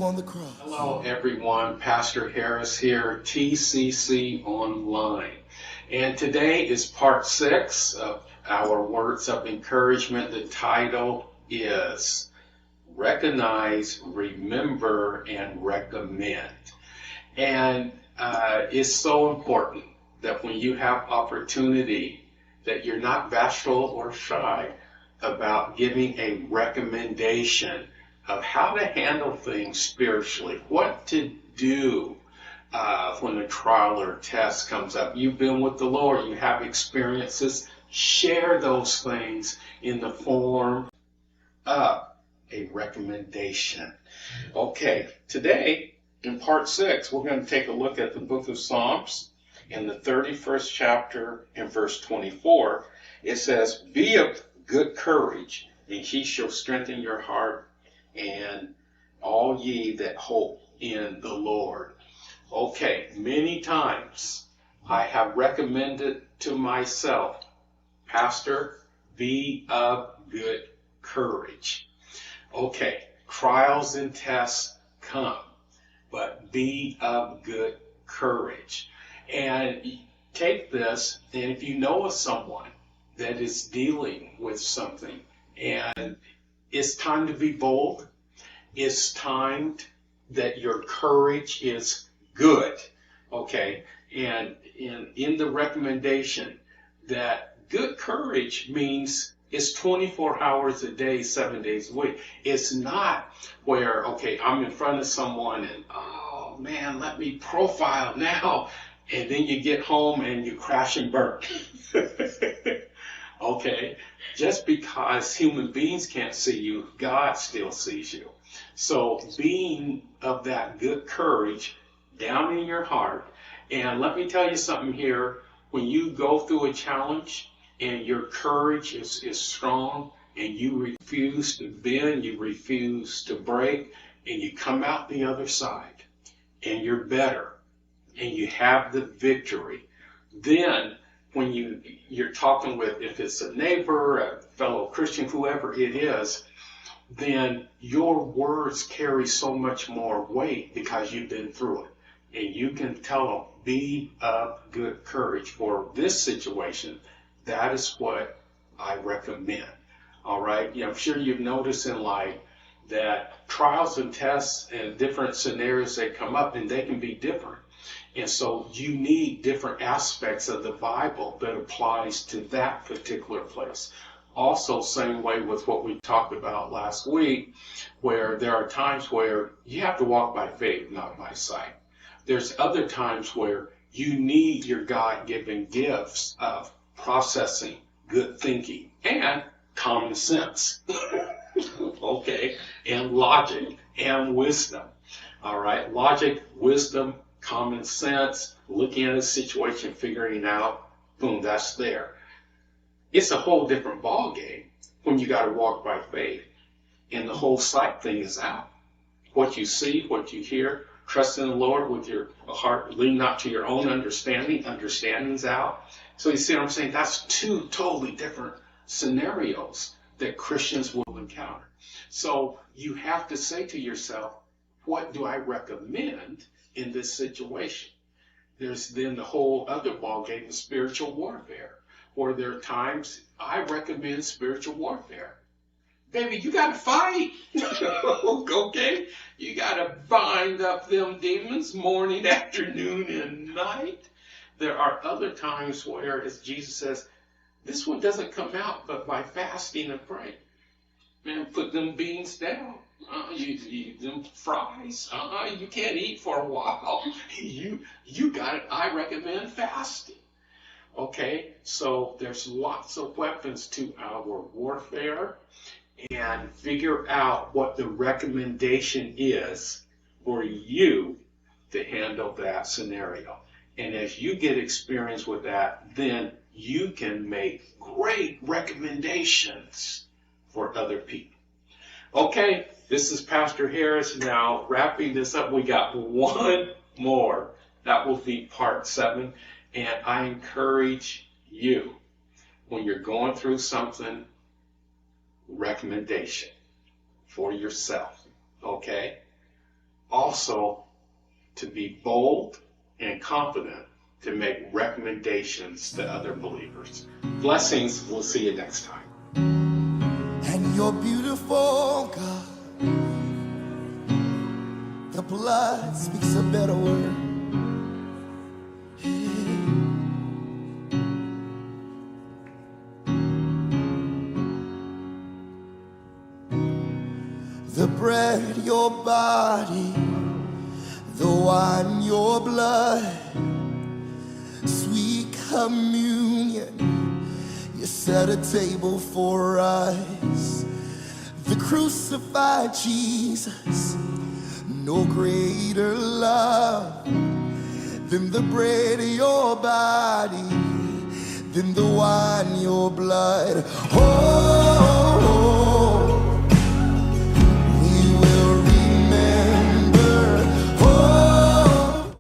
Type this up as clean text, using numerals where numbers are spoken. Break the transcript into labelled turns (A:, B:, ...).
A: on the cross.
B: Hello everyone, Pastor Harris here, TCC Online. And today is part 6 of our words of encouragement. The title is Recognize, Remember, and Recommend. And it's so important that when you have opportunity that you're not bashful or shy about giving a recommendation of how to handle things spiritually, what to do when a trial or test comes up. You've been with the Lord, you have experiences. Share those things in the form of a recommendation. Okay, today in part 6, we're going to take a look at the book of Psalms in the 31st chapter in verse 24. It says, "Be of good courage, and he shall strengthen your heart, and all ye that hope in the Lord." Okay, many times I have recommended to myself, Pastor, be of good courage. Okay, trials and tests come, but be of good courage. And take this, and if you know of someone that is dealing with something, and it's time to be bold, it's time that your courage is good, okay? And in the recommendation, that good courage means it's 24 hours a day, 7 days a week. It's not where, okay, I'm in front of someone and, oh man, let me profile now. And then you get home and you crash and burn. Okay? Just because human beings can't see you, God still sees you. So being of that good courage down in your heart, and let me tell you something here, when you go through a challenge and your courage is strong and you refuse to bend, you refuse to break, and you come out the other side and you're better and you have the victory, then when you're talking with, if it's a neighbor, a fellow Christian, whoever it is, then your words carry so much more weight because you've been through it. And you can tell them, be of good courage. For this situation, that is what I recommend. All right? I'm sure you've noticed in life that trials and tests and different scenarios that come up, and they can be different. And so you need different aspects of the Bible that applies to that particular place. Also, same way with what we talked about last week, where there are times where you have to walk by faith, not by sight. There's other times where you need your God-given gifts of processing, good thinking, and common sense. Okay, and logic and wisdom. All right, logic, wisdom, common sense, looking at a situation, figuring out, boom, that's there. It's a whole different ball game when you got to walk by faith, and the whole sight thing is out. What you see, what you hear, trust in the Lord with your heart, lean not to your own understanding. Understanding's out. So you see what I'm saying? That's two totally different scenarios that Christians will encounter. So you have to say to yourself, what do I recommend in this situation? There's then the whole other ballgame of spiritual warfare, where there are times I recommend spiritual warfare. Baby, you got to fight. Okay? You got to bind up them demons morning, afternoon, and night. There are other times where, as Jesus says, this one doesn't come out but by fasting and praying. Man, put them beans down. You eat them fries. You can't eat for a while. You got it. I recommend fasting. Okay, so there's lots of weapons to our warfare, and figure out what the recommendation is for you to handle that scenario. And as you get experience with that, then you can make great recommendations for other people. Okay, this is Pastor Harris. Now, wrapping this up, we got one more. That will be part 7. And I encourage you, when you're going through something, recommendation for yourself. Okay? also to be bold and confident to make recommendations to other believers. Blessings. We'll see you next time.
A: And you're beautiful, God. The blood speaks a better word. The bread, your body, the wine, your blood, sweet communion, you set a table for us. The crucified Jesus, no greater love than the bread, your body, than the wine, your blood. Oh,